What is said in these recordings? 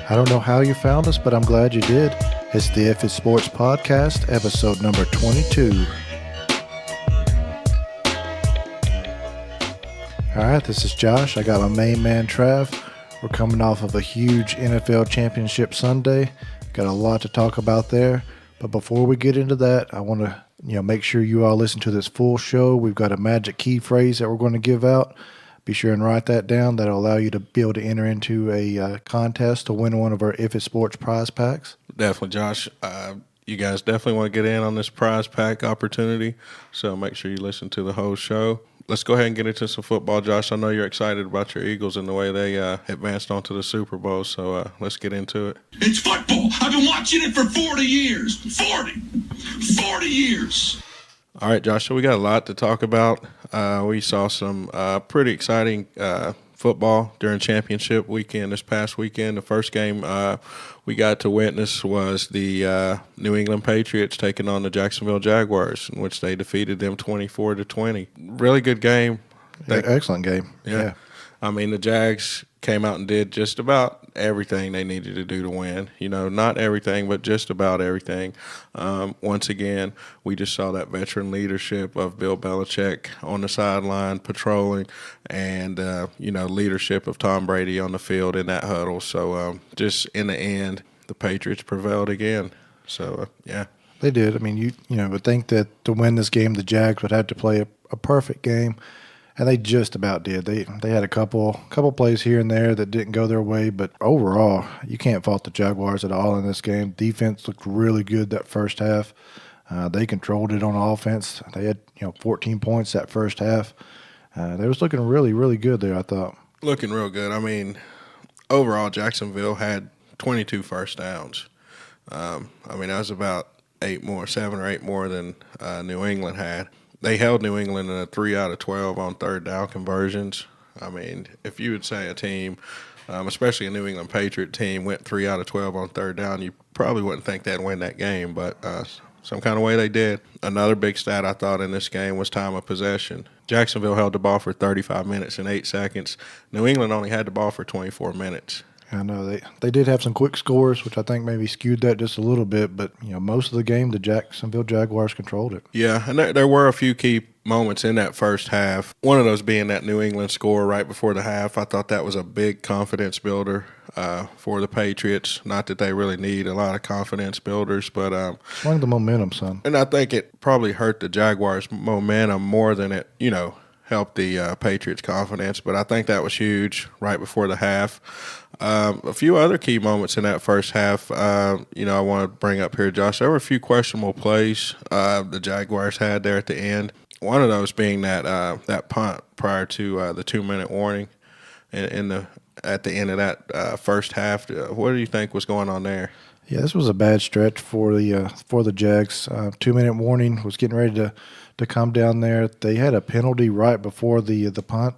I don't know how you found us, but I'm glad you did. It's the F is Sports Podcast, episode number 22. All right, this is Josh. I got my main man, Trav. We're coming off of a huge NFL Championship Sunday. Got a lot to talk about there. But before we get into that, I want to make sure you all listen to this full show. We've got a magic key phrase that we're going to give out. Be sure and write that down. That'll allow you to be able to enter into a contest to win one of our If It's Sports prize packs. Definitely, Josh. You guys definitely want to get in on this prize pack opportunity, so make sure you listen to the whole show. Let's go ahead and get into some football, Josh. I know you're excited about your Eagles and the way they advanced onto the Super Bowl, so let's get into it. It's football. I've been watching it for 40 years. 40 years. All right, Josh, so we got a lot to talk about. We saw some pretty exciting football during championship weekend this past weekend. The first game we got to witness was the New England Patriots taking on the Jacksonville Jaguars, in which they defeated them 24-20. Really good game. Excellent game. Yeah. I mean, the Jags came out and did just about everything they needed to do to win. Not everything, but just about everything. Once again, we just saw that veteran leadership of Bill Belichick on the sideline patrolling and, leadership of Tom Brady on the field in that huddle. So just in the end, the Patriots prevailed again. So, yeah. They did. I mean, you would think that to win this game, the Jags would have to play a perfect game. And they just about did. They had a couple plays here and there that didn't go their way, but overall, you can't fault the Jaguars at all in this game. Defense looked really good that first half. They controlled it on offense. They had 14 points that first half. They was looking really, really good there, I thought. Looking real good. I mean, overall, Jacksonville had 22 first downs. That was about 7 or 8 more than New England had. They held New England in a 3 out of 12 on third down conversions. I mean, if you would say a team, especially a New England Patriot team, went 3 out of 12 on third down, you probably wouldn't think they'd win that game, but some kind of way they did. Another big stat I thought in this game was time of possession. Jacksonville held the ball for 35 minutes and 8 seconds. New England only had the ball for 24 minutes. I know they did have some quick scores, which I think maybe skewed that just a little bit. But most of the game, the Jacksonville Jaguars controlled it. Yeah, and there were a few key moments in that first half. One of those being that New England score right before the half. I thought that was a big confidence builder for the Patriots. Not that they really need a lot of confidence builders, but swing the momentum, son. And I think it probably hurt the Jaguars' momentum more than it, helped the Patriots' confidence. But I think that was huge right before the half. A few other key moments in that first half, I want to bring up here, Josh. There were a few questionable plays the Jaguars had there at the end. One of those being that punt prior to the 2-minute warning at the end of that first half. What do you think was going on there? Yeah, this was a bad stretch for the Jags. 2-minute warning was getting ready to come down there. They had a penalty right before the punt.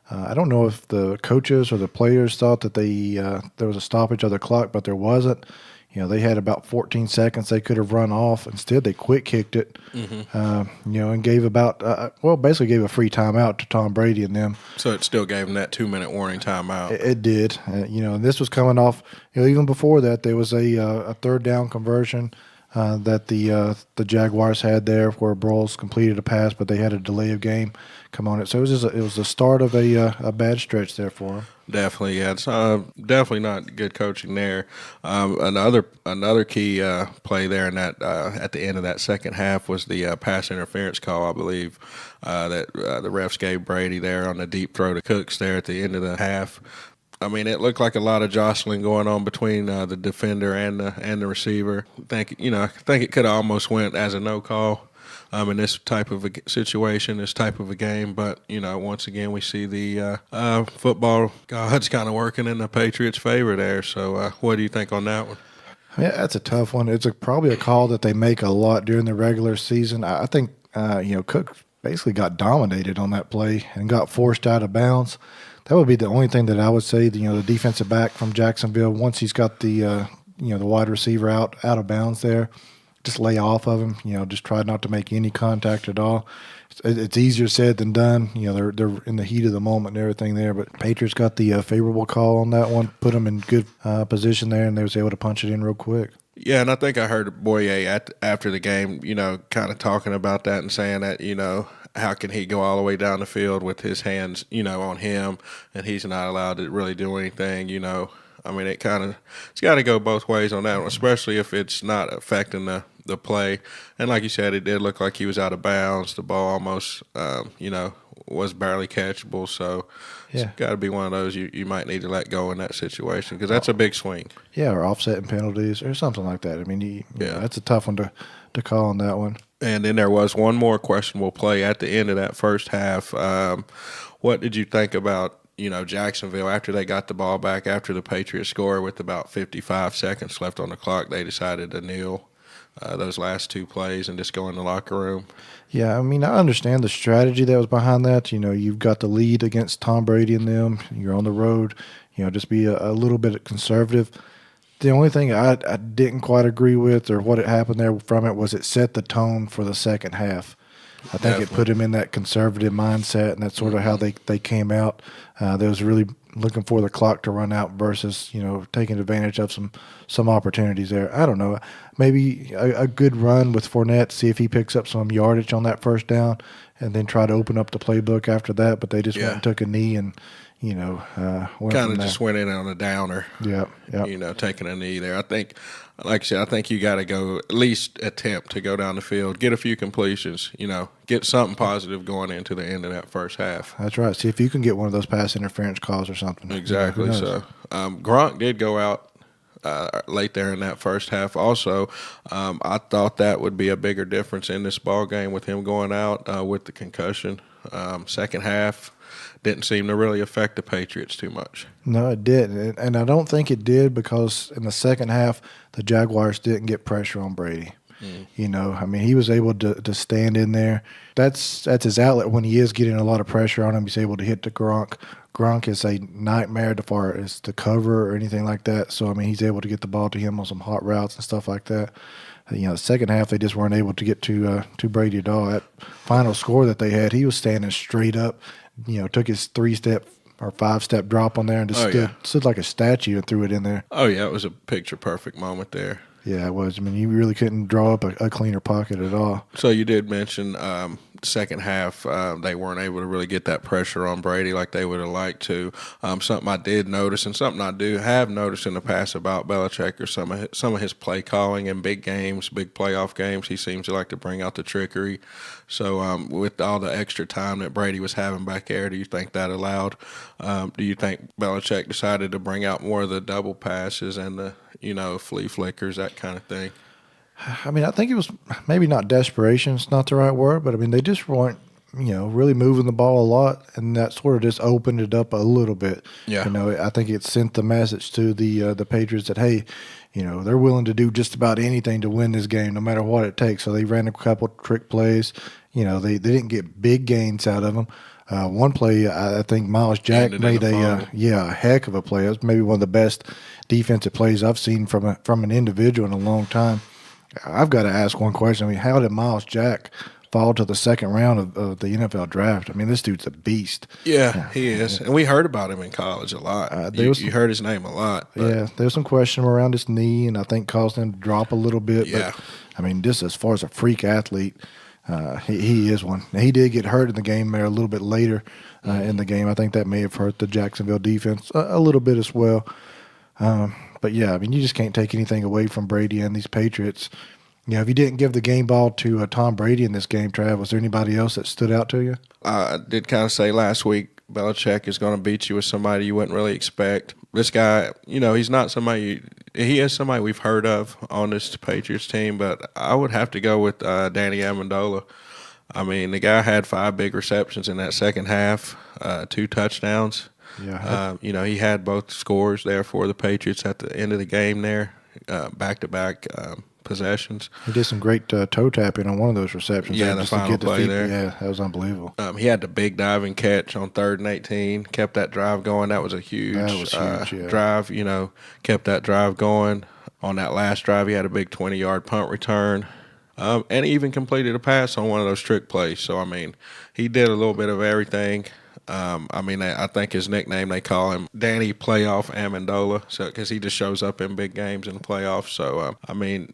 I don't know if the coaches or the players thought that there was a stoppage of the clock, but there wasn't. They had about 14 seconds they could have run off. Instead, they quick kicked it, and gave basically gave a free timeout to Tom Brady and them. So it still gave them that 2-minute warning timeout. It did. And this was coming off. Even before that, there was a third down conversion that the Jaguars had there, where Broyles completed a pass, but they had a delay of game come on it. So it was the start of a bad stretch there for them. Definitely, yeah. It's definitely not good coaching there. Another key play there in that at the end of that second half was the pass interference call, I believe, that the refs gave Brady there on the deep throw to Cooks there at the end of the half. I mean, it looked like a lot of jostling going on between the defender and the receiver. I think it could have almost went as a no call in this type of a situation, this type of a game. But once again, we see the football gods kind of working in the Patriots' favor there. So, what do you think on that one? Yeah, that's a tough one. It's probably a call that they make a lot during the regular season. I think Cook basically got dominated on that play and got forced out of bounds. That would be the only thing that I would say. The defensive back from Jacksonville, once he's got the wide receiver out of bounds there, just lay off of him. Just try not to make any contact at all. It's easier said than done. They're in the heat of the moment and everything there. But Patriots got the favorable call on that one, put them in good position there, and they was able to punch it in real quick. Yeah, and I think I heard Boye after the game, kind of talking about that and saying that, how can he go all the way down the field with his hands, on him, and he's not allowed to really do anything, I mean, it's got to go both ways on that one, especially if it's not affecting the play. And like you said, it did look like he was out of bounds. The ball almost, was barely catchable. So it's got to be one of those you might need to let go in that situation because that's a big swing. Yeah, or offsetting penalties or something like that. I mean, that's a tough one to call on that one. And then there was one more questionable play at the end of that first half. What did you think about Jacksonville, after they got the ball back, after the Patriots score with about 55 seconds left on the clock, they decided to kneel those last two plays and just go in the locker room? Yeah, I mean, I understand the strategy that was behind that. You've got the lead against Tom Brady and them. You're on the road. Just be a little bit conservative. The only thing I didn't quite agree with or what had happened there from it was it set the tone for the second half. I think it put him in that conservative mindset, and that's sort of how they came out. They was really looking for the clock to run out versus, taking advantage of some opportunities there. I don't know. Maybe a good run with Fournette, see if he picks up some yardage on that first down, and then try to open up the playbook after that. But they just went and took a knee and, kind of just went in on a downer. Yeah. Taking a knee there. I think, like I said, I think you got to go at least attempt to go down the field, get a few completions, get something positive going into the end of that first half. That's right. See if you can get one of those pass interference calls or something. Exactly. So Gronk did go out late there in that first half. Also, I thought that would be a bigger difference in this ball game with him going out with the concussion. Second half didn't seem to really affect the Patriots too much. No, it didn't. And I don't think it did because in the second half, the Jaguars didn't get pressure on Brady. I mean, he was able to stand in there. That's his outlet when he is getting a lot of pressure on him. He's able to hit the Gronk. Gronk is a nightmare as far as the cover or anything like that. So, I mean, he's able to get the ball to him on some hot routes and stuff like that. The second half, they just weren't able to get to Brady at all. That final score that they had, he was standing straight up, took his 3-step or 5-step drop on there and just stood like a statue and threw it in there. Oh, yeah, it was a picture-perfect moment there. Yeah, it was. I mean, you really couldn't draw up a cleaner pocket at all. So you did mention second half they weren't able to really get that pressure on Brady like they would have liked to. Something I did notice and something I do have noticed in the past about Belichick or some of his play calling in big games, big playoff games, he seems to like to bring out the trickery. So with all the extra time that Brady was having back there, do you think that allowed? Do you think Belichick decided to bring out more of the double passes and the flea flickers, that kind of thing? I mean, I think it was maybe not desperation. It's not the right word, but I mean, they just weren't, really moving the ball a lot, and that sort of just opened it up a little bit. Yeah. I think it sent the message to the Patriots that, hey, they're willing to do just about anything to win this game, no matter what it takes. So they ran a couple trick plays. They didn't get big gains out of them. One play, I think Miles Jack made a heck of a play. It was maybe one of the best defensive plays I've seen from an individual in a long time. I've got to ask one question. I mean, how did Miles Jack fall to the second round of the NFL draft? I mean, this dude's a beast. Yeah, he is. And we heard about him in college a lot. You heard his name a lot. But. Yeah, there's some question around his knee, and I think caused him to drop a little bit. Yeah. But, I mean, just as far as a freak athlete, he is one. He did get hurt in the game there a little bit later in the game. I think that may have hurt the Jacksonville defense a little bit as well. But, yeah, I mean, you just can't take anything away from Brady and these Patriots. If you didn't give the game ball to Tom Brady in this game, Trav, was there anybody else that stood out to you? I did kind of say last week, Belichick is going to beat you with somebody you wouldn't really expect. This guy, he's not somebody he is somebody we've heard of on this Patriots team, but I would have to go with Danny Amendola. I mean, the guy had 5 big receptions in that second half, 2 touchdowns. Yeah. He had both scores there for the Patriots at the end of the game there, back-to-back possessions. He did some great toe tapping on one of those receptions. Yeah, the final play there. Yeah, that was unbelievable. He had the big diving catch on 3rd and 18, kept that drive going. That was a huge, yeah. drive, kept that drive going. On that last drive, he had a big 20-yard punt return. And he even completed a pass on one of those trick plays. So, I mean, he did a little bit of everything. I think his nickname, they call him Danny Playoff Amendola, because he just shows up in big games in the playoffs. So,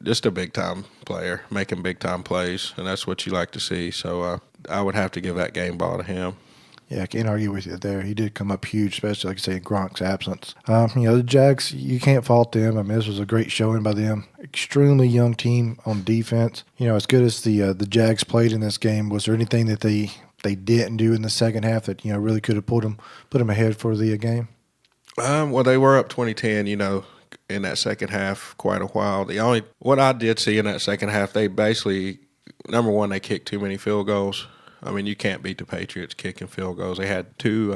just a big-time player, making big-time plays, and that's what you like to see. So, I would have to give that game ball to him. Yeah, I can't argue with you there. He did come up huge, especially, like I say, in Gronk's absence. The Jags, you can't fault them. I mean, this was a great showing by them. Extremely young team on defense. As good as the Jags played in this game, was there anything that they didn't do in the second half that, really could have put them ahead for the game? Well, they were up 20-10, in that second half quite a while. What I did see in that second half, they basically, number one, they kicked too many field goals. I mean, you can't beat the Patriots kicking field goals. They had two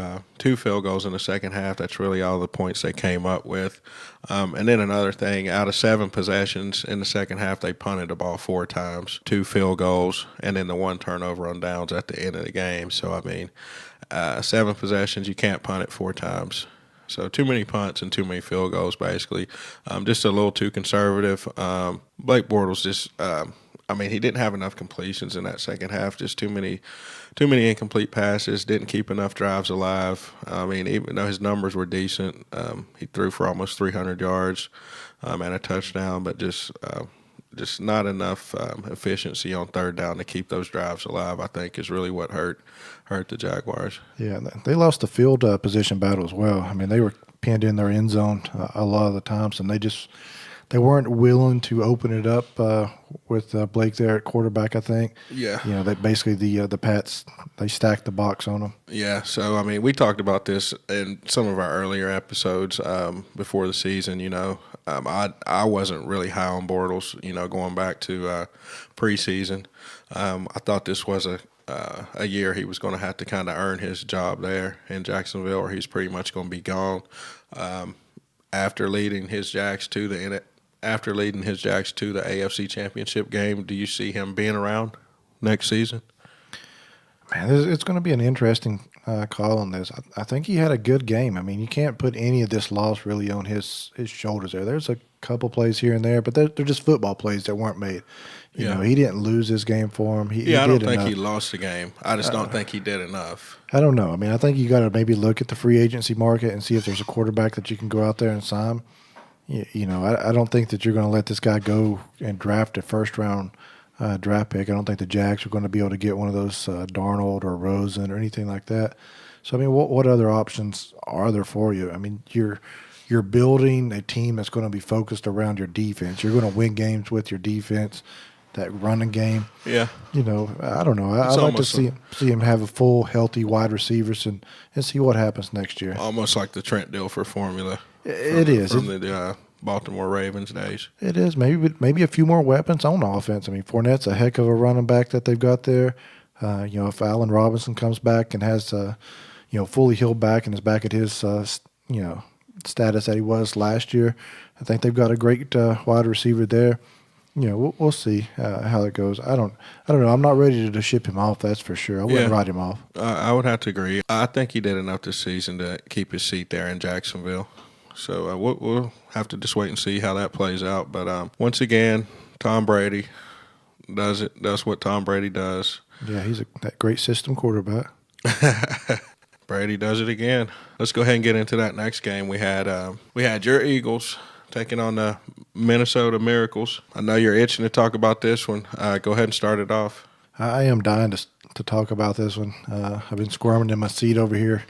field goals in the second half. That's really all the points they came up with. And then another thing, out of 7 possessions in the second half, they punted the ball 4 times, 2 field goals, and then the 1 turnover on downs at the end of the game. So, 7 possessions, you can't punt it 4 times. So too many punts and too many field goals, basically. Just a little too conservative. Blake Bortles just he didn't have enough completions in that second half. Just too many incomplete passes. Didn't keep enough drives alive. Even though his numbers were decent, he threw for almost 300 yards and a touchdown, but just not enough efficiency on third down to keep those drives alive, I think, is really what hurt the Jaguars. Yeah, they lost the field position battle as well. I mean, they were pinned in their end zone a lot of the times, and they weren't willing to open it up with Blake there at quarterback, I think. Yeah. That basically the Pats, they stacked the box on them. Yeah, so, we talked about this in some of our earlier episodes before the season, I wasn't really high on Bortles, going back to preseason. I thought this was a year he was going to have to kind of earn his job there in Jacksonville, or he's pretty much going to be gone. After leading his Jags to the AFC Championship game, do you see him being around next season? Man, it's going to be an interesting call on this. I think he had a good game. I mean, you can't put any of this loss really on his shoulders there. There's a couple plays here and there, but they're just football plays that weren't made. You know, he didn't lose this game for him. I don't think he lost the game. I just don't think he did enough. I don't know. I mean, I think you got to maybe look at the free agency market and see if there's a quarterback that you can go out there and sign. I don't think that you're going to let this guy go and draft a first-round draft pick. I don't think the Jags are going to be able to get one of those Darnold or Rosen or anything like that. So, I mean, what other options are there for you? I mean, you're building a team that's going to be focused around your defense. You're going to win games with your defense, that running game. Yeah. I don't know. I'd like to see him have a full, healthy wide receivers and see what happens next year. Almost like the Trent Dilfer formula. It is. From the Baltimore Ravens days. It is. Maybe a few more weapons on offense. I mean, Fournette's a heck of a running back that they've got there. If Allen Robinson comes back and has fully healed back and is back at his status that he was last year, I think they've got a great wide receiver there. We'll see how it goes. I don't know. I'm not ready to ship him off. That's for sure. I wouldn't write him off. I would have to agree. I think he did enough this season to keep his seat there in Jacksonville. So we'll have to just wait and see how that plays out. But once again, Tom Brady does what Tom Brady does. Yeah, he's that great system quarterback. Brady does it again. Let's go ahead and get into that next game. We had your Eagles taking on the Minnesota Miracles. I know you're itching to talk about this one. Go ahead and start it off. I am dying to talk about this one. I've been squirming in my seat over here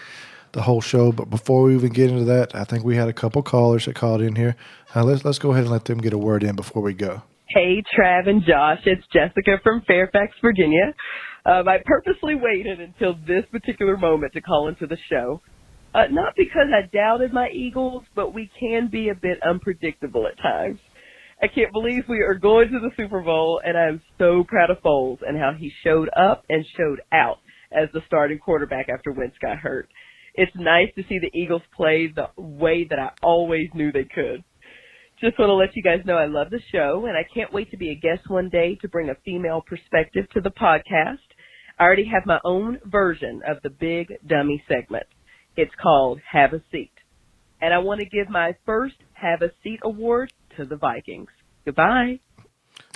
the whole show, but before we even get into that, I think we had a couple callers that called in here. Let's go ahead and let them get a word in before we go. Hey, Trav and Josh, it's Jessica from Fairfax, Virginia. I purposely waited until this particular moment to call into the show. Not because I doubted my Eagles, but we can be a bit unpredictable at times. I can't believe we are going to the Super Bowl, and I'm so proud of Foles and how he showed up and showed out as the starting quarterback after Wentz got hurt. It's nice to see the Eagles play the way that I always knew they could. Just want to let you guys know I love the show, and I can't wait to be a guest one day to bring a female perspective to the podcast. I already have my own version of the Big Dummy segment. It's called Have a Seat. And I want to give my first have a seat award to the Vikings. Goodbye.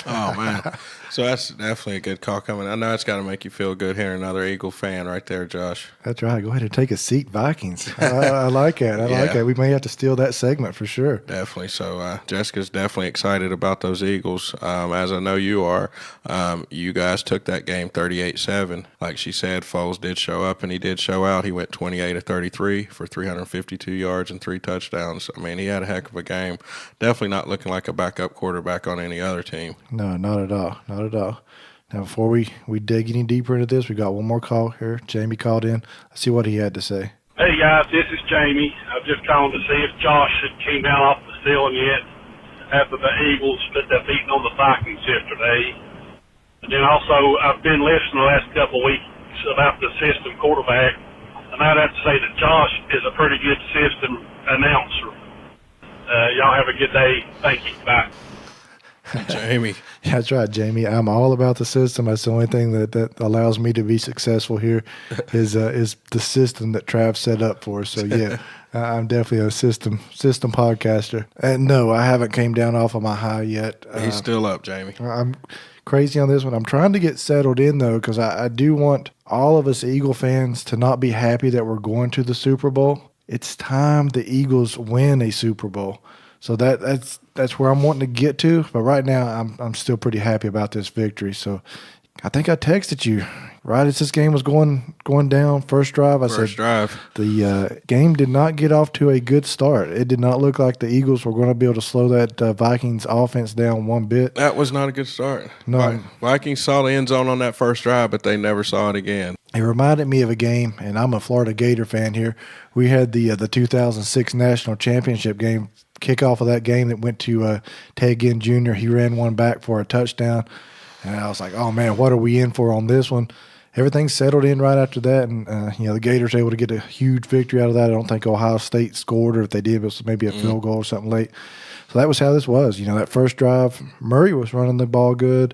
Oh, man. So that's definitely a good call coming. I know it's got to make you feel good hearing another Eagle fan right there, Josh. That's right. Go ahead and take a seat, Vikings. I like that. I like that. We may have to steal that segment for sure. Definitely. So Jessica's definitely excited about those Eagles, as I know you are. You guys took that game 38-7. Like she said, Foles did show up, and he did show out. He went 28 of 33 for 352 yards and 3 touchdowns. I mean, he had a heck of a game. Definitely not looking like a backup quarterback on any other team. No, not at all. Not at all. Now, before we dig any deeper into this, we got one more call here. Jamie called in. Let's see what he had to say. Hey, guys, this is Jamie. I'm just calling to see if Josh had came down off the ceiling yet after the Eagles put their beating on the Vikings yesterday. And then also, I've been listening the last couple of weeks about the system quarterback, and I'd have to say that Josh is a pretty good system announcer. Y'all have a good day. Thank you. Bye. Jamie. Yeah, that's right, Jamie. I'm all about the system. That's the only thing that allows me to be successful here is the system that Trav set up for us. So, yeah, I'm definitely a system podcaster. And, no, I haven't came down off of my high yet. He's still up, Jamie. I'm crazy on this one. I'm trying to get settled in, though, because I do want all of us Eagle fans to not be happy that we're going to the Super Bowl. It's time the Eagles win a Super Bowl. So that's where I'm wanting to get to. But right now, I'm still pretty happy about this victory. So I think I texted you right as this game was going down. First drive, I said the game did not get off to a good start. It did not look like the Eagles were going to be able to slow that Vikings offense down one bit. That was not a good start. No. Vikings saw the end zone on that first drive, but they never saw it again. It reminded me of a game, and I'm a Florida Gator fan here. We had the 2006 National Championship game. Kickoff of that game that went to Ted Ginn Jr. He ran one back for a touchdown. And I was like, oh, man, what are we in for on this one? Everything settled in right after that, and the Gators able to get a huge victory out of that. I don't think Ohio State scored, or if they did, it was maybe a field goal or something late. So that was how this was. That first drive, Murray was running the ball good.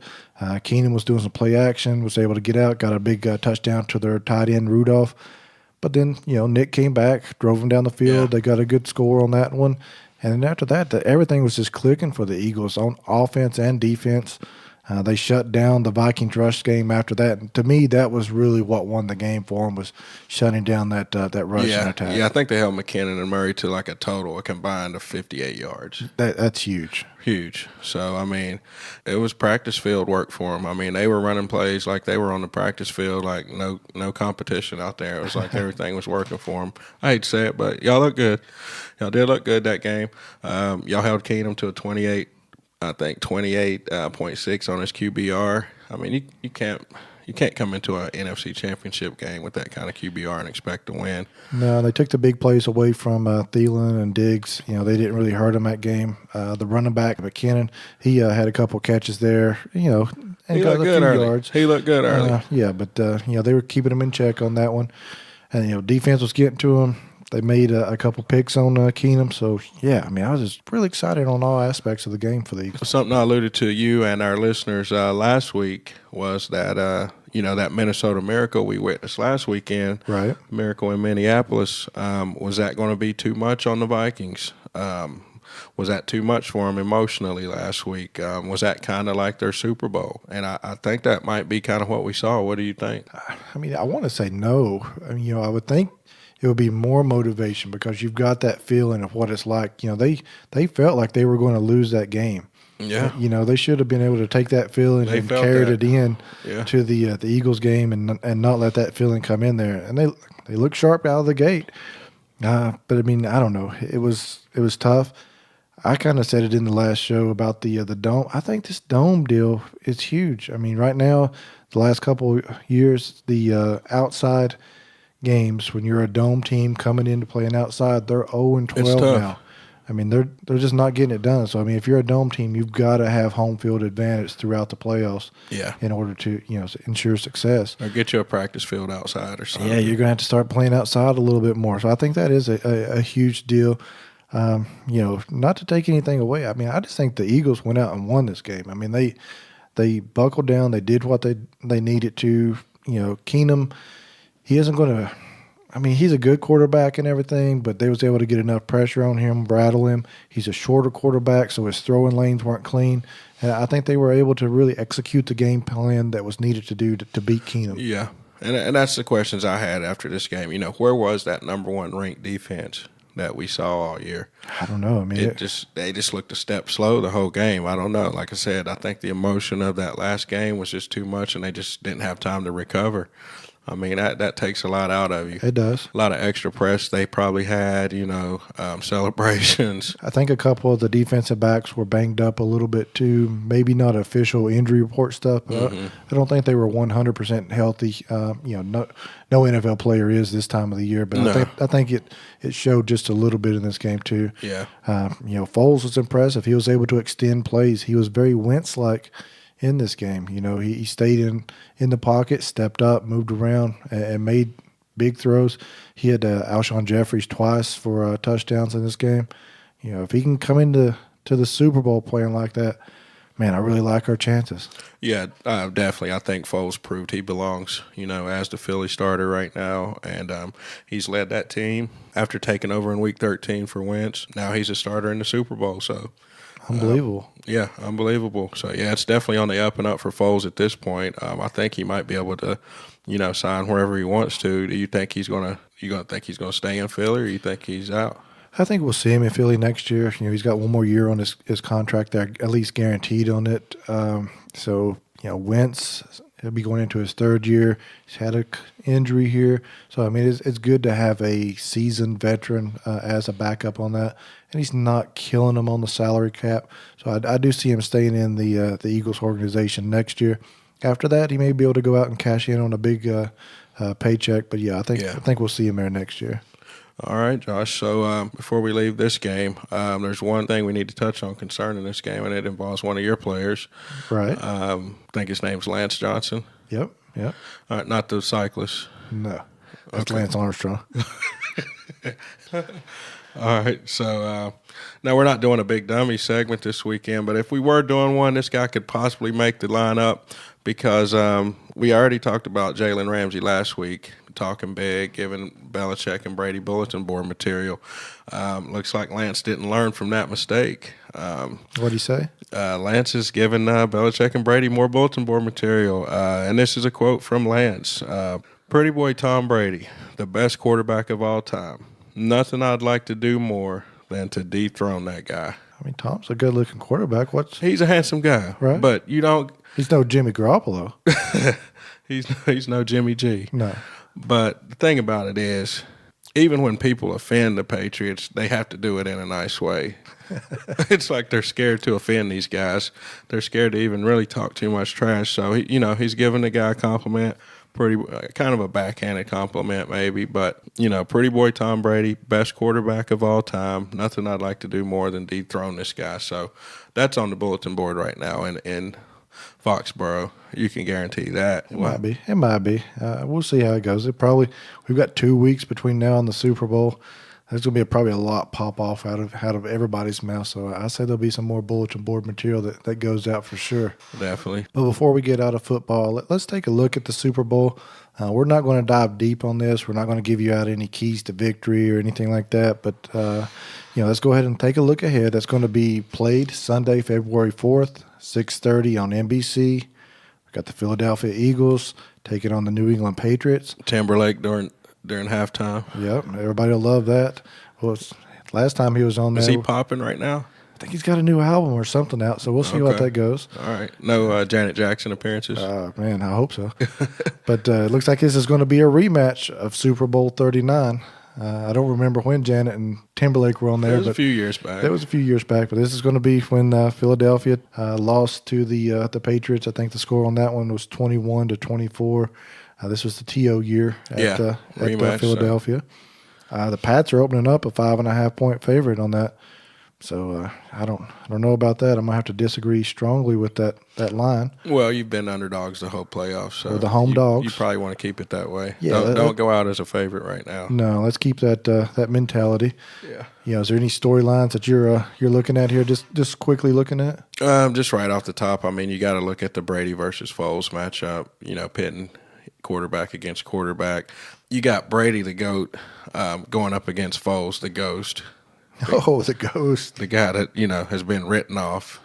Keenan was doing some play action, was able to get out, got a big touchdown to their tight end, Rudolph. But then, Nick came back, drove him down the field. Yeah. They got a good score on that one. And then after that, everything was just clicking for the Eagles on offense and defense. They shut down the Vikings rush game after that. And to me, that was really what won the game for them, was shutting down that rushing attack. Yeah, I think they held McKinnon and Murray to like a combined of 58 yards. That's huge. Huge. So, I mean, it was practice field work for them. I mean, they were running plays like they were on the practice field, like no competition out there. It was like everything was working for them. I hate to say it, but y'all look good. Y'all did look good that game. Y'all held Keenum to a 28.6 on his QBR. I mean, you can't come into an NFC Championship game with that kind of QBR and expect to win. No, they took the big plays away from Thielen and Diggs. They didn't really hurt him that game. The running back, McKinnon, he had a couple catches there, and he got a few yards. He looked good early. But they were keeping him in check on that one. And, defense was getting to him. They made a couple picks on Keenum. So, yeah, I mean, I was just really excited on all aspects of the game for the Eagles. Something I alluded to you and our listeners last week was that, that Minnesota Miracle we witnessed last weekend. Right. Miracle in Minneapolis. Was that going to be too much on the Vikings? Was that too much for them emotionally last week? Was that kind of like their Super Bowl? And I think that might be kind of what we saw. What do you think? I mean, I want to say no. I mean, I would think it would be more motivation because you've got that feeling of what it's like. They felt like they were going to lose that game. Yeah. They should have been able to take that feeling and carried it in to the Eagles game and not let that feeling come in there. And they looked sharp out of the gate. But I mean, I don't know. It was tough. I kind of said it in the last show about the dome. I think this dome deal is huge. I mean, right now, the last couple of years, the outside games, when you're a dome team coming in to playing outside, they're 0-12 now. I mean, they're just not getting it done. So, I mean, if you're a dome team, you've got to have home field advantage throughout the playoffs in order to, ensure success. Or get you a practice field outside or something. Yeah, you're going to have to start playing outside a little bit more. So I think that is a huge deal. Not to take anything away. I mean, I just think the Eagles went out and won this game. I mean, they buckled down. They did what they needed to. Keenum, he isn't going to I mean, he's a good quarterback and everything, but they was able to get enough pressure on him, rattle him. He's a shorter quarterback, so his throwing lanes weren't clean. And I think they were able to really execute the game plan that was needed to do to beat Keenum. Yeah, and that's the questions I had after this game. Where was that number one ranked defense that we saw all year? I don't know. I mean, they just looked a step slow the whole game. I don't know. Like I said, I think the emotion of that last game was just too much, and they just didn't have time to recover. I mean, that takes a lot out of you. It does. A lot of extra press they probably had, celebrations. I think a couple of the defensive backs were banged up a little bit too. Maybe not official injury report stuff, but I don't think they were 100% healthy. No NFL player is this time of the year, but No. I think it showed just a little bit in this game too. Yeah. Foles was impressive. He was able to extend plays. He was very Wentz-like in this game. He stayed in the pocket, stepped up, moved around, and made big throws. He had Alshon Jeffries twice for touchdowns in this game. If he can come into the Super Bowl playing like that, man, I really like our chances. Yeah, definitely. I think Foles proved he belongs, as the Philly starter right now. And he's led that team after taking over in Week 13 for Wentz. Now he's a starter in the Super Bowl, so unbelievable. Yeah, unbelievable. So, yeah, it's definitely on the up and up for Foles at this point. I think he might be able to, sign wherever he wants to. Do you think he's going to stay in Philly, or you think he's out? I think we'll see him in Philly next year. He's got one more year on his contract there, at least guaranteed on it. Wentz, he'll be going into his third year. He's had an injury here. So, I mean, it's good to have a seasoned veteran as a backup on that. And he's not killing them on the salary cap. So I do see him staying in the Eagles organization next year. After that, he may be able to go out and cash in on a big paycheck. But, I think we'll see him there next year. All right, Josh. So before we leave this game, there's one thing we need to touch on concerning this game, and it involves one of your players. Right. I think his name's Lance Johnson. Yep. All right, not the cyclist. No. That's Okay. Lance Armstrong. All right, so now we're not doing a big dummy segment this weekend, but if we were doing one, this guy could possibly make the lineup because we already talked about Jalen Ramsey last week, talking big, giving Belichick and Brady bulletin board material. Looks like Lance didn't learn from that mistake. What'd he say? Lance is giving Belichick and Brady more bulletin board material, and this is a quote from Lance. Pretty boy Tom Brady, the best quarterback of all time. Nothing I'd like to do more than to dethrone that guy. I mean, Tom's a good-looking quarterback. He's a handsome guy, Right. But you don't. He's no Jimmy Garoppolo. He's no Jimmy G. No. But the thing about it is, even when people offend the Patriots, they have to do it in a nice way. It's like they're scared to offend these guys. They're scared to even really talk too much trash. So he's giving the guy a compliment. Pretty kind of a backhanded compliment maybe, but pretty boy Tom Brady, best quarterback of all time. Nothing I'd like to do more than dethrone this guy. So that's on the bulletin board right now in Foxborough. You can guarantee that. It might be. We'll see how it goes. We've got 2 weeks between now and the Super Bowl. There's going to be probably a lot pop off out of everybody's mouth. So I say there'll be some more bulletin board material that goes out for sure. Definitely. But before we get out of football, let's take a look at the Super Bowl. We're not going to dive deep on this. We're not going to give you out any keys to victory or anything like that. But, let's go ahead and take a look ahead. That's going to be played Sunday, February 4th, 6:30 on NBC. We've got the Philadelphia Eagles taking on the New England Patriots. Timberlake during halftime. Yep, everybody will love that. Well, last time he was on there. Is he popping right now? I think he's got a new album or something out, so we'll see what Okay. that goes. All right. No Janet Jackson appearances? Man, I hope so. But it looks like this is going to be a rematch of Super Bowl 39. I don't remember when Janet and Timberlake were on there. It was but a few years back. That was a few years back, but this is going to be when Philadelphia lost to the Patriots. I think the score on that one was 21-24. This was the TO year at rematch, Philadelphia. The Pats are opening up a 5.5-point favorite on that. So I don't know about that. I'm gonna have to disagree strongly with that line. Well, you've been underdogs the whole playoffs, so Or the home dogs. You probably want to keep it that way. Yeah, don't go out as a favorite right now. No, let's keep that mentality. Yeah. Is there any storylines that you're looking at here? Just quickly looking at. Just right off the top, I mean, you got to look at the Brady versus Foles matchup. Pitting quarterback against quarterback. you got Brady the GOAT going up against Foles the Ghost. Oh, the ghost. The guy that, has been written off,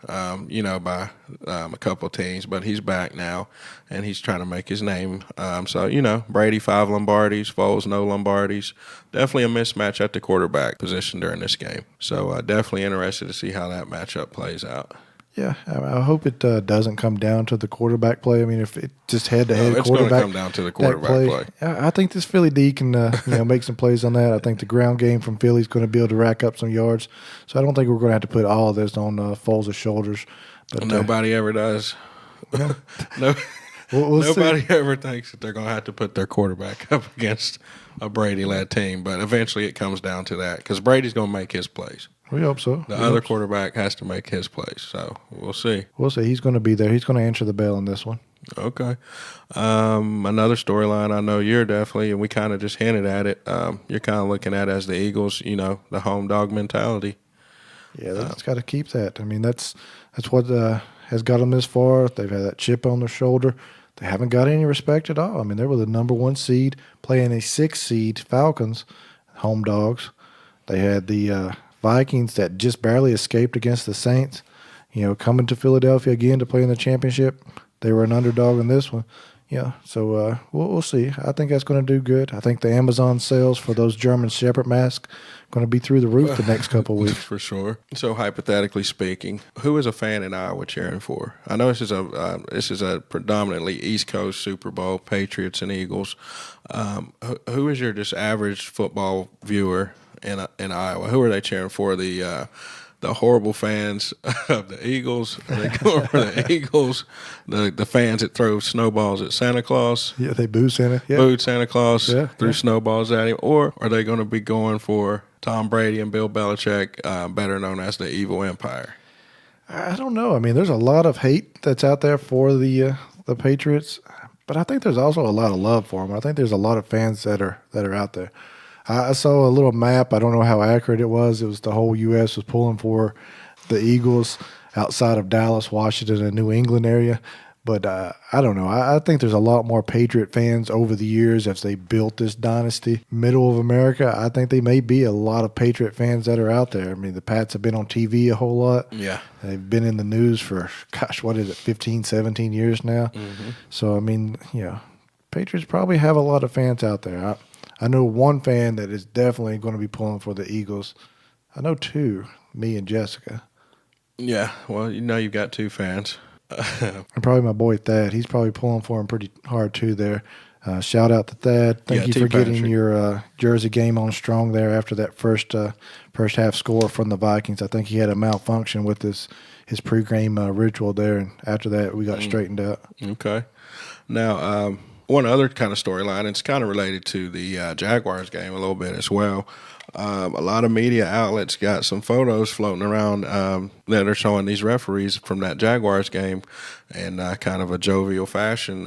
by a couple of teams, but he's back now, and he's trying to make his name. So, Brady 5 Lombardis, Foles no Lombardis. Definitely a mismatch at the quarterback position during this game. So definitely interested to see how that matchup plays out. Yeah, I hope it doesn't come down to the quarterback play. I mean, if it just head-to-head it's quarterback, going to come down to the quarterback play. I think this Philly D can make some plays on that. I think the ground game from Philly is going to be able to rack up some yards. So I don't think we're going to have to put all of this on Foles' shoulders. But nobody ever does. Yeah. No. We'll Nobody see. ever thinks that they're going to have to put their quarterback up against a Brady-led team, but eventually it comes down to that because Brady's going to make his plays. We hope so. The other quarterback has to make his plays, so we'll see. We'll see. He's going to be there. He's going to answer the bell in this one. Okay. Another storyline I know you're definitely, and we kind of just hinted at it, you're kind of looking at as the Eagles, the home dog mentality. Yeah, that's got to keep that. I mean, that's what has got them this far. They've had that chip on their shoulder. They haven't got any respect at all. I mean, they were the number 1 seed playing a 6 seed Falcons, home dogs. They had the Vikings that just barely escaped against the Saints. Coming to Philadelphia again to play in the championship. They were an underdog in this one. Yeah, so we'll see. I think that's going to do good. I think the Amazon sales for those German Shepherd masks going to be through the roof the next couple of weeks. For sure. So hypothetically speaking, who is a fan in Iowa cheering for? I know this is a predominantly East Coast Super Bowl, Patriots and Eagles. Who is your just average football viewer in Iowa? Who are they cheering for? The horrible fans of the Eagles. They go for the Eagles. The fans that throw snowballs at Santa Claus. Yeah, they boo Santa. Yeah. Booed Santa Claus, threw yeah. snowballs at him. Or are they going to be going for Tom Brady and Bill Belichick, better known as the Evil Empire? I don't know. I mean, there's a lot of hate that's out there for the Patriots, but I think there's also a lot of love for them. I think there's a lot of fans that are out there. I saw a little map. I don't know how accurate it was. It was the whole U.S. was pulling for the Eagles outside of Dallas, Washington, and New England area. But I don't know. I think there's a lot more Patriot fans over the years as they built this dynasty. Middle of America, I think they may be a lot of Patriot fans that are out there. I mean, the Pats have been on TV a whole lot. Yeah. They've been in the news for, 15, 17 years now. Mm-hmm. So, I mean, Patriots probably have a lot of fans out there. I know one fan that is definitely going to be pulling for the Eagles. I know 2, me and Jessica. Yeah, well, you've got 2 fans. And probably my boy Thad. He's probably pulling for him pretty hard too there. Shout out to Thad. Thank you for getting your Jersey game on strong there after that first half score from the Vikings. I think he had a malfunction with his pregame ritual there, and after that we got straightened out. Okay. Now, one other kind of storyline, it's kind of related to the Jaguars game a little bit as well. A lot of media outlets got some photos floating around that are showing these referees from that Jaguars game in kind of a jovial fashion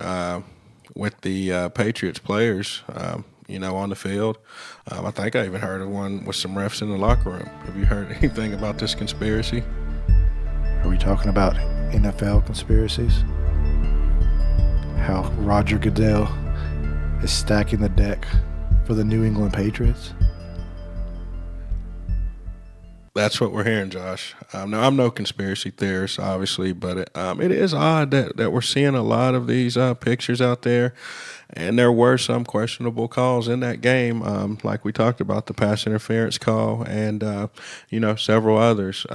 with the Patriots players, on the field. I think I even heard of one with some refs in the locker room. Have you heard anything about this conspiracy? Are we talking about NFL conspiracies? How Roger Goodell is stacking the deck for the New England Patriots? That's what we're hearing, Josh. Now, I'm no conspiracy theorist, obviously, but it is odd that we're seeing a lot of these pictures out there, and there were some questionable calls in that game, like we talked about, the pass interference call and, several others.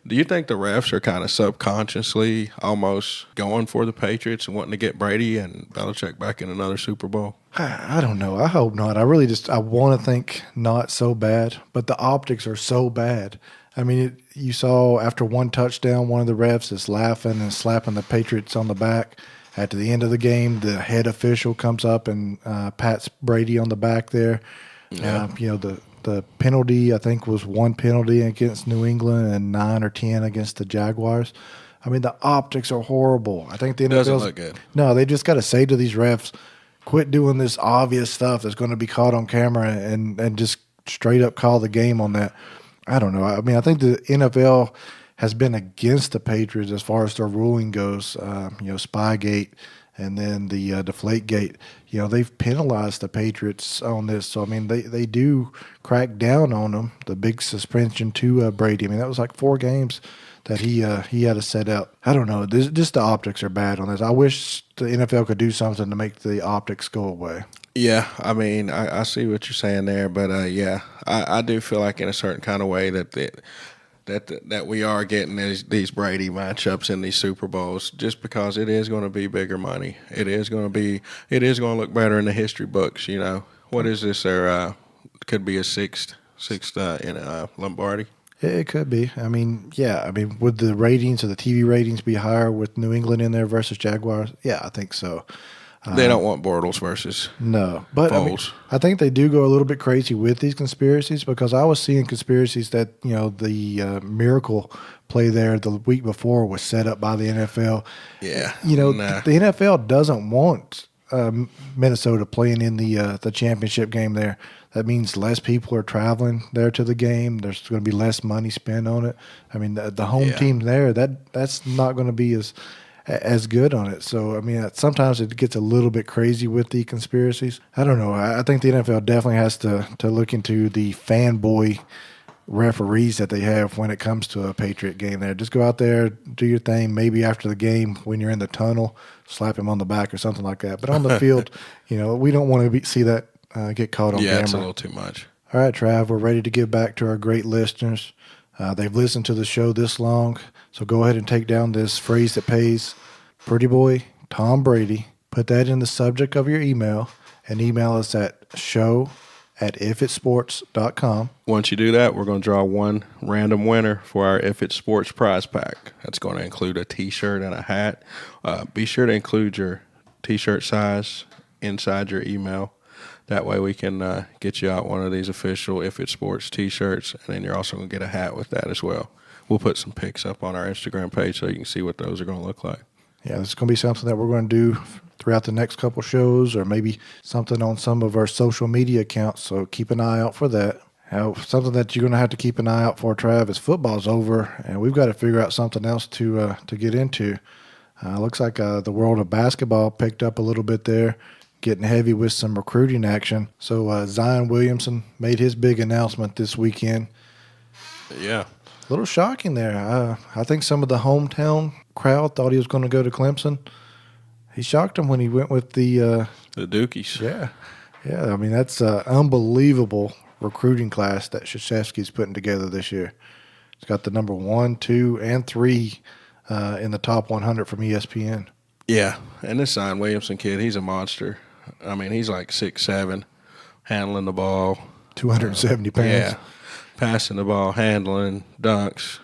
Do you think the refs are kind of subconsciously almost going for the Patriots and wanting to get Brady and Belichick back in another Super Bowl? I don't know. I hope not. I want to think not so bad, but the optics are so bad. I mean, you saw after one touchdown, one of the refs is laughing and slapping the Patriots on the back. At the end of the game, the head official comes up and pats Brady on the back there. Yeah. The penalty, I think, was 1 penalty against New England and 9 or 10 against the Jaguars. I mean, the optics are horrible. I think the NFL doesn't look good. No, they just got to say to these refs, quit doing this obvious stuff that's going to be caught on camera and just straight up call the game on that. I don't know. I mean, I think the NFL has been against the Patriots as far as their ruling goes. Spygate and then the Deflategate. They've penalized the Patriots on this. So, I mean, they do crack down on them. The big suspension to Brady. I mean, that was like 4 games that he had to set out. I don't know. Just the optics are bad on this. I wish the NFL could do something to make the optics go away. Yeah, I mean, I see what you're saying there, but I do feel like in a certain kind of way that we are getting these Brady matchups in these Super Bowls, just because it is going to be bigger money. It is going to look better in the history books. What is this? There could be a sixth in Lombardi. It could be. I mean, yeah. I mean, would the ratings or the TV ratings be higher with New England in there versus Jaguars? Yeah, I think so. They don't want Bortles versus but Foles. I think they do go a little bit crazy with these conspiracies, because I was seeing conspiracies that the miracle play there the week before was set up by the NFL. Yeah, the NFL doesn't want Minnesota playing in the championship game there. That means less people are traveling there to the game. There's going to be less money spent on it. I mean, the home team there, that's not going to be as good on it. So, I mean, sometimes it gets a little bit crazy with the conspiracies. I don't know. I think the NFL definitely has to look into the fanboy referees that they have when it comes to a Patriot game there. Just go out there, do your thing. Maybe after the game, when you're in the tunnel, slap him on the back or something like that. But on the field, we don't want to see that get caught on camera. Yeah, it's a little too much. All right, Trav, we're ready to give back to our great listeners. They've listened to the show this long, so go ahead and take down this phrase that pays. Pretty boy, Tom Brady. Put that in the subject of your email, and email us at show@ifitsports.com. Once you do that, we're going to draw one random winner for our If It Sports prize pack. That's going to include a T-shirt and a hat. Be sure to include your T-shirt size inside your email. That way we can get you out one of these official If It Sports T-shirts, and then you're also going to get a hat with that as well. We'll put some pics up on our Instagram page so you can see what those are going to look like. Yeah, this is going to be something that we're going to do throughout the next couple shows, or maybe something on some of our social media accounts, so keep an eye out for that. Now, something that you're going to have to keep an eye out for, Trav, is football's over, and we've got to figure out something else to get into. Looks like the world of basketball picked up a little bit there, getting heavy with some recruiting action. So Zion Williamson made his big announcement this weekend. Yeah. A little shocking there. I think some of the hometown crowd thought he was going to go to Clemson. He shocked them when he went with the Dukies. Yeah. I mean, that's an unbelievable recruiting class that Krzyzewski's putting together this year. He's got the number 1, 2, and 3 in the top 100 from ESPN. Yeah, and this Zion Williamson kid, he's a monster. I mean, he's like 6'7", handling the ball. 270 pounds. Yeah, passing the ball, handling, dunks,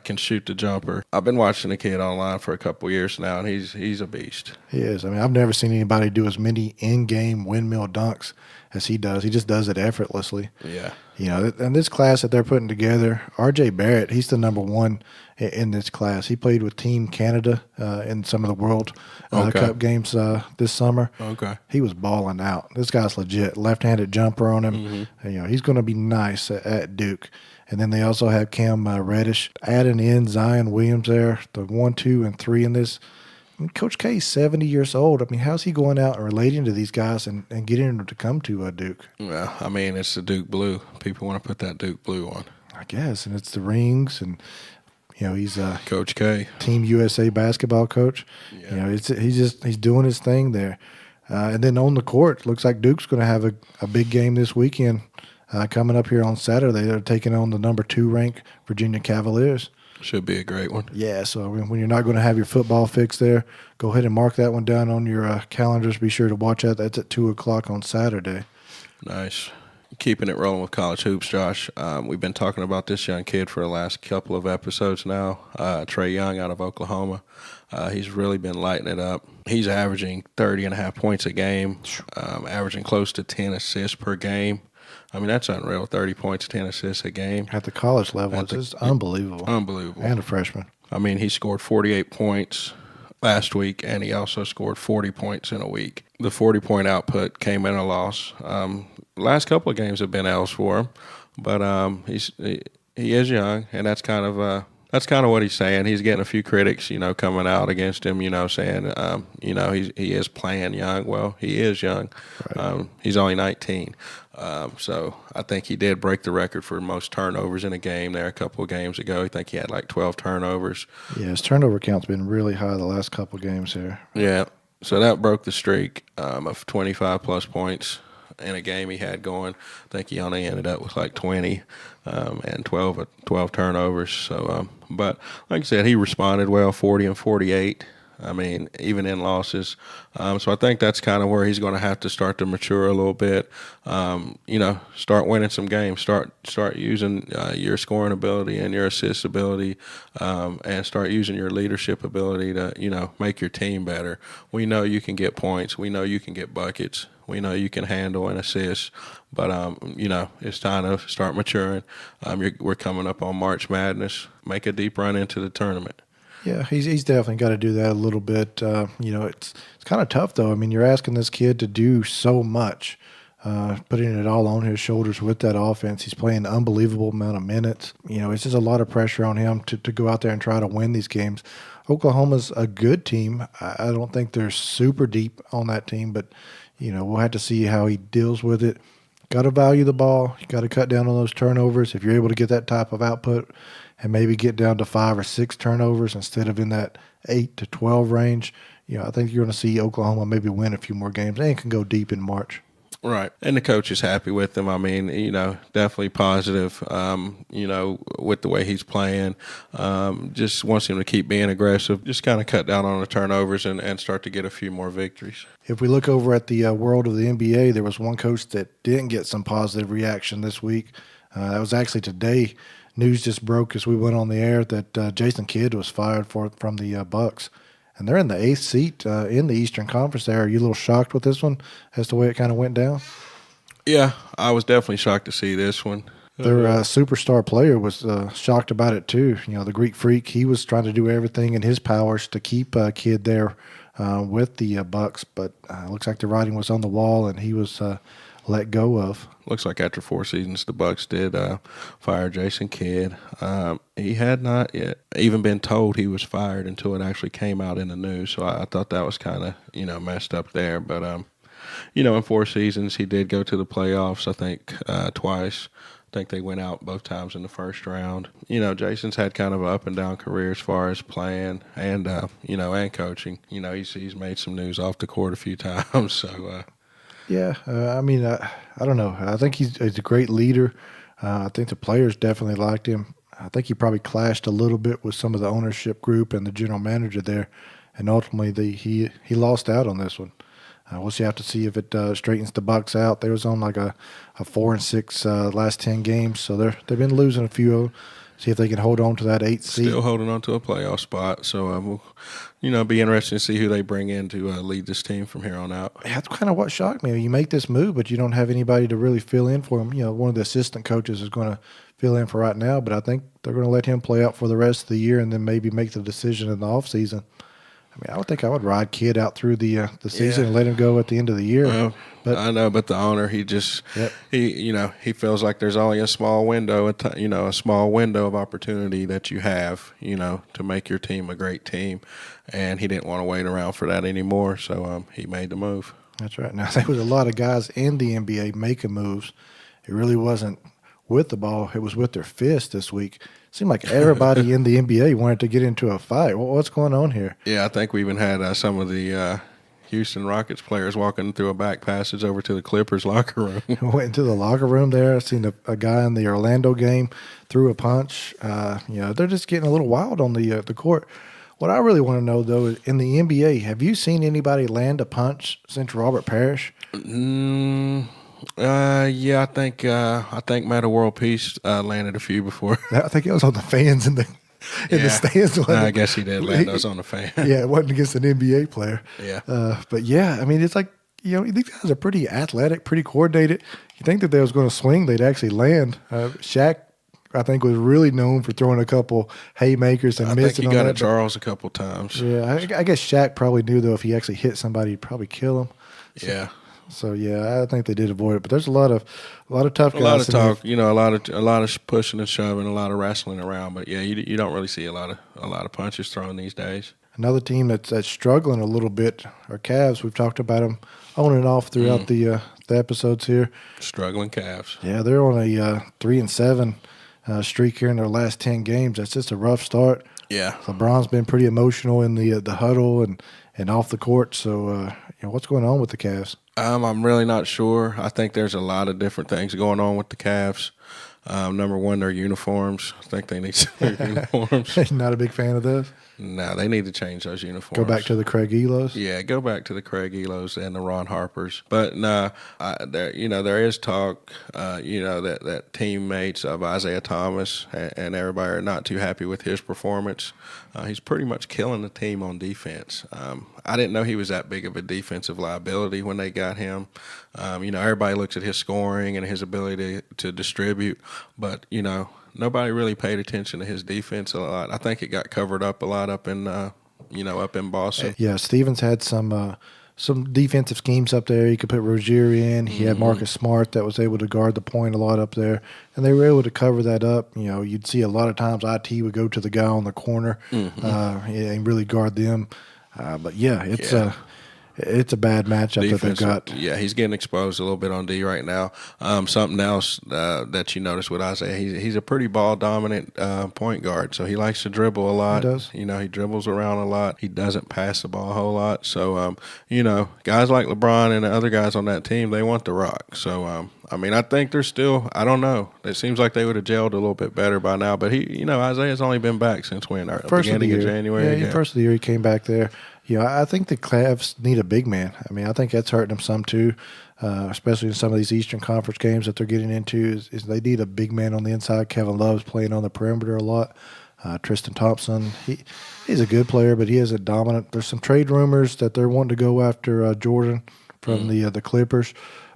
can shoot the jumper. I've been watching the kid online for a couple years now, and he's a beast. He is. I mean, I've never seen anybody do as many in-game windmill dunks as he does. He just does it effortlessly. Yeah. And this class that they're putting together, R.J. Barrett, he's the number 1 in this class. He played with Team Canada in some of the World Cup games this summer. Okay. He was balling out. This guy's legit. Left-handed jumper on him. Mm-hmm. And, he's going to be nice at Duke. And then they also have Cam Reddish adding in Zion Williams there, the 1, 2, and 3 in this. I mean, Coach K is 70 years old. I mean, how's he going out and relating to these guys and getting them to come to Duke? Well, I mean, it's the Duke blue. People want to put that Duke blue on. I guess, and it's the rings, and he's Coach K, Team USA basketball coach. Yeah. He's doing his thing there, and then on the court, looks like Duke's going to have a big game this weekend coming up here on Saturday. They're taking on the number 2 ranked Virginia Cavaliers. Should be a great one. Yeah, so when you're not going to have your football fix there, go ahead and mark that one down on your calendars. Be sure to watch that. That's at 2 o'clock on Saturday. Nice. Keeping it rolling with college hoops, Josh. We've been talking about this young kid for the last couple of episodes now, Trey Young out of Oklahoma. He's really been lighting it up. He's averaging 30.5 points a game, averaging close to 10 assists per game. I mean, that's unreal, 30 points, 10 assists a game. At the college level, it's just unbelievable. Unbelievable. And a freshman. I mean, he scored 48 points last week, and he also scored 40 points in a week. The 40-point output came in a loss. Last couple of games have been L's for him, but he is young, and that's kind of that's kind of what he's saying. He's getting a few critics, coming out against him, saying, he is playing young. Well, he is young. Right. He's only 19. So I think he did break the record for most turnovers in a game there a couple of games ago. I think he had like 12 turnovers. Yeah, his turnover count's been really high the last couple of games here. Yeah, so that broke the streak of 25-plus points in a game he had going. I think he only ended up with like 20 and 12 turnovers. So, but like I said, he responded well, 40 and 48. I mean, even in losses. So I think that's kind of where he's going to have to start to mature a little bit. Start winning some games. Start using your scoring ability and your assist ability, and start using your leadership ability to, make your team better. We know you can get points. We know you can get buckets. We know you can handle and assist. But, it's time to start maturing. We're coming up on March Madness. Make a deep run into the tournament. Yeah, he's definitely got to do that a little bit. It's kind of tough, though. I mean, you're asking this kid to do so much, putting it all on his shoulders with that offense. He's playing an unbelievable amount of minutes. It's just a lot of pressure on him to go out there and try to win these games. Oklahoma's a good team. I don't think they're super deep on that team, but, we'll have to see how he deals with it. Got to value the ball. You got to cut down on those turnovers. If you're able to get that type of output and maybe get down to 5 or 6 turnovers instead of in that 8 to 12 range, I think you're going to see Oklahoma maybe win a few more games and can go deep in March. Right. And the coach is happy with him. I mean, definitely positive, with the way he's playing. Just wants him to keep being aggressive, just kind of cut down on the turnovers and start to get a few more victories. If we look over at the world of the NBA, there was one coach that didn't get some positive reaction this week. That was actually today. News just broke as we went on the air that Jason Kidd was fired from the Bucks. And they're in the 8th seat in the Eastern Conference there. Are you a little shocked with this one as to the way it kind of went down? Yeah, I was definitely shocked to see this one. Their superstar player was shocked about it too. The Greek Freak, he was trying to do everything in his powers to keep Kidd there with the Bucks. But it looks like the writing was on the wall, and he was let go of. Looks like after 4 seasons, the Bucks did fire Jason Kidd. He had not yet even been told he was fired until it actually came out in the news. So I thought that was kind of, messed up there. But, in 4 seasons, he did go to the playoffs, I think, twice. I think they went out both times in the first round. Jason's had kind of an up-and-down career as far as playing and, and coaching. He's made some news off the court a few times, so yeah, I don't know. I think he's a great leader. I think the players definitely liked him. I think he probably clashed a little bit with some of the ownership group and the general manager there, and ultimately he lost out on this one. We'll have to see if it straightens the Bucks out. They was on like a 4-6 last 10 games, so they've been losing a few. See if they can hold on to that 8th seed. Still holding on to a playoff spot, so we'll, be interesting to see who they bring in to lead this team from here on out. That's kind of what shocked me. You make this move, but you don't have anybody to really fill in for him. One of the assistant coaches is going to fill in for right now, but I think they're going to let him play out for the rest of the year and then maybe make the decision in the offseason. I would think I would ride Kidd out through the season and let him go at the end of the year. But I know, but the owner, he just he feels like there's only a small window, a small window of opportunity that you have, to make your team a great team, and he didn't want to wait around for that anymore. So he made the move. That's right. Now there was a lot of guys in the NBA making moves. It really wasn't with the ball; it was with their fist this week. Seemed like everybody in the NBA wanted to get into a fight. What's going on here? Yeah, I think we even had some of the Houston Rockets players walking through a back passage over to the Clippers locker room. Went into the locker room there. I seen a guy in the Orlando game threw a punch. They're just getting a little wild on the court. What I really want to know, though, is in the NBA, have you seen anybody land a punch since Robert Parrish? Yeah, I think Meta World Peace landed a few before. I think it was on the fans in the stands. I guess he did land those on the fan. Yeah, it wasn't against an NBA player. Yeah. But yeah, it's like, these guys are pretty athletic, pretty coordinated. You think that they was going to swing, they'd actually land. Shaq, I think, was really known for throwing a couple haymakers and missing. I think he got at Charles a couple times. Yeah, I guess Shaq probably knew, though, if he actually hit somebody, he'd probably kill him. So, yeah. So yeah, I think they did avoid it. But there's a lot of tough guys. A lot of talk, a lot of pushing and shoving, a lot of wrestling around. But yeah, you don't really see a lot of punches thrown these days. Another team that's struggling a little bit are Cavs. We've talked about them on and off throughout the episodes here. Struggling Cavs. Yeah, they're on a 3-7 streak here in their last 10 games. That's just a rough start. Yeah, LeBron's been pretty emotional in the huddle and off the court. So what's going on with the Cavs? I'm really not sure. I think there's a lot of different things going on with the Cavs. Number one, their uniforms. I think they need some new uniforms. Not a big fan of those? No, they need to change those uniforms. Go back to the Craig Elos? Yeah, go back to the Craig Elos and the Ron Harpers. But no, there is talk, that teammates of Isaiah Thomas and everybody are not too happy with his performance. He's pretty much killing the team on defense. I didn't know he was that big of a defensive liability when they got him. Everybody looks at his scoring and his ability to distribute, but, nobody really paid attention to his defense a lot. I think it got covered up a lot up in Boston. Yeah, Stevens had some defensive schemes up there. He could put Rozier in. He had Marcus Smart that was able to guard the point a lot up there, and they were able to cover that up. You'd see a lot of times IT would go to the guy on the corner and really guard them. But yeah, it's a bad matchup that they've got. Yeah, he's getting exposed a little bit on D right now. Something else that you notice with Isaiah, he's a pretty ball-dominant point guard, so he likes to dribble a lot. He does. He dribbles around a lot. He doesn't pass the ball a whole lot. So, guys like LeBron and the other guys on that team, they want the rock. So, I think they're still – I don't know. It seems like they would have gelled a little bit better by now. But, Isaiah's only been back since when? Beginning of January? Yeah, first of the year he came back there. I think the Cavs need a big man. I think that's hurting them some too, especially in some of these Eastern Conference games that they're getting into. Is they need a big man on the inside. Kevin Love's playing on the perimeter a lot. Tristan Thompson, he's a good player, but he isn't dominant. There's some trade rumors that they're wanting to go after Jordan from the Clippers,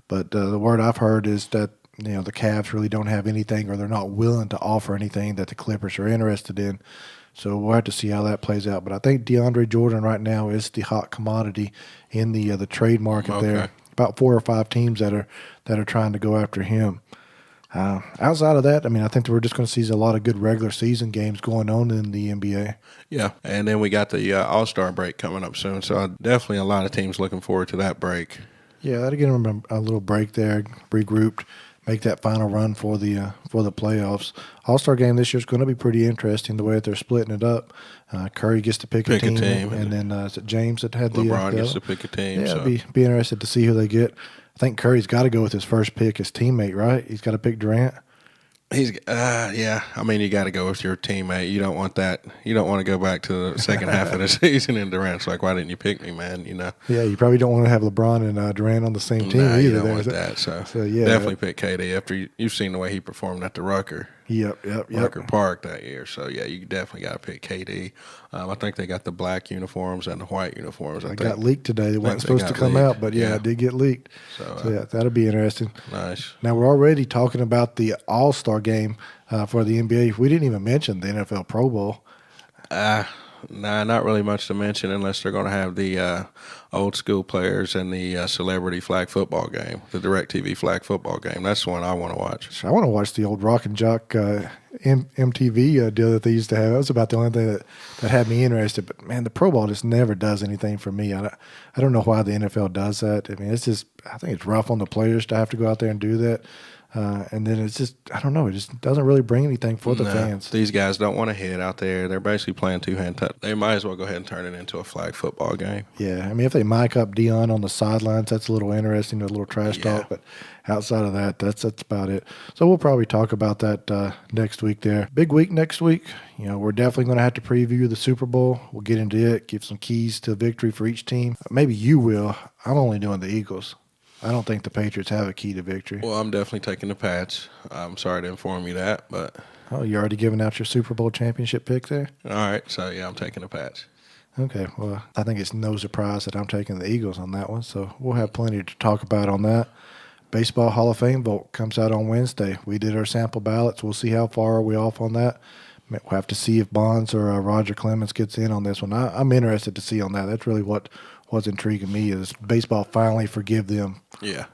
but the word I've heard is that the Cavs really don't have anything, or they're not willing to offer anything that the Clippers are interested in. So we'll have to see how that plays out. But I think DeAndre Jordan right now is the hot commodity in the trade market there. About 4 or 5 teams that are trying to go after him. Outside of that, I think we're just going to see a lot of good regular season games going on in the NBA. Yeah, and then we got the All-Star break coming up soon. So definitely a lot of teams looking forward to that break. Yeah, that'll give them a little break there, regrouped. Make that final run for the playoffs. All-Star game this year is going to be pretty interesting the way that they're splitting it up. Curry gets to pick a team, and then is it James that had LeBron gets to pick a team. Yeah, so. be interested to see who they get. I think Curry's got to go with his first pick, his teammate, right? He's got to pick Durant. You got to go with your teammate. You don't want that. You don't want to go back to the second half of the season and Durant's like, why didn't you pick me, man? Yeah, you probably don't want to have LeBron and Durant on the same team either. You don't want that. So yeah, definitely pick KD after you've seen the way he performed at the Rucker. Yep. Rucker Park that year. So yeah, you definitely got to pick KD. I think they got the black uniforms and the white uniforms. It got leaked today. They weren't supposed to come out, but yeah, it did get leaked. So yeah, that'll be interesting. Nice. Now we're already talking about the All-Star game for the NBA. We didn't even mention the NFL Pro Bowl. Nah, not really much to mention unless they're going to have the old school players and the celebrity flag football game, the DirecTV flag football game. That's the one I want to watch. I want to watch the old Rock and Jock MTV deal that they used to have. That was about the only thing that had me interested. But, man, the Pro Bowl just never does anything for me. I don't know why the NFL does that. I think it's rough on the players to have to go out there and do that. And then it's just, I don't know, it just doesn't really bring anything for the fans. These guys don't want to hit out there. They're basically playing two-hand touch. They might as well go ahead and turn it into a flag football game. Yeah, if they mic up Dion on the sidelines, that's a little interesting, a little trash talk. But outside of that, that's about it. So we'll probably talk about that next week there. Big week next week. We're definitely going to have to preview the Super Bowl. We'll get into it, give some keys to victory for each team. Maybe you will. I'm only doing the Eagles. I don't think the Patriots have a key to victory. Well, I'm definitely taking the Pats. I'm sorry to inform you that, but... Oh, you already giving out your Super Bowl championship pick there? All right, so yeah, I'm taking the Pats. Okay, well, I think it's no surprise that I'm taking the Eagles on that one, so we'll have plenty to talk about on that. Baseball Hall of Fame vote comes out on Wednesday. We did our sample ballots. We'll see how far are we off on that. We'll have to see if Bonds or Roger Clemens gets in on this one. I'm interested to see on that. That's really what what's intriguing me is baseball finally forgive them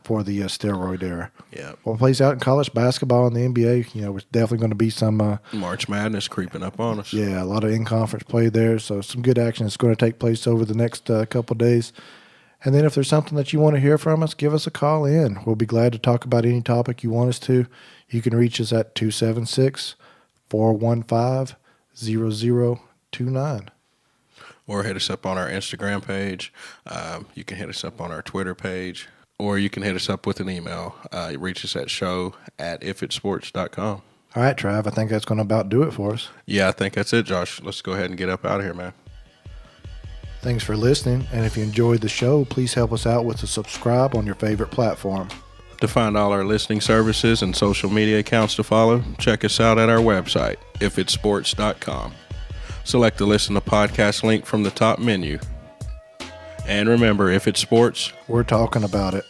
for the steroid era. Yeah. What plays out in college basketball and the NBA, there's definitely going to be some March Madness creeping up on us. Yeah, a lot of in-conference play there, so some good action is going to take place over the next couple of days. And then if there's something that you want to hear from us, give us a call in. We'll be glad to talk about any topic you want us to. You can reach us at 276-415-0029. Or hit us up on our Instagram page. You can hit us up on our Twitter page. Or you can hit us up with an email. Reach us at show@ifitsports.com. All right, Trav, I think that's going to about do it for us. Yeah, I think that's it, Josh. Let's go ahead and get up out of here, man. Thanks for listening, and if you enjoyed the show, please help us out with a subscribe on your favorite platform. To find all our listening services and social media accounts to follow, check us out at our website, ifitsports.com. Select the Listen to Podcast link from the top menu. And remember, if it's sports, we're talking about it.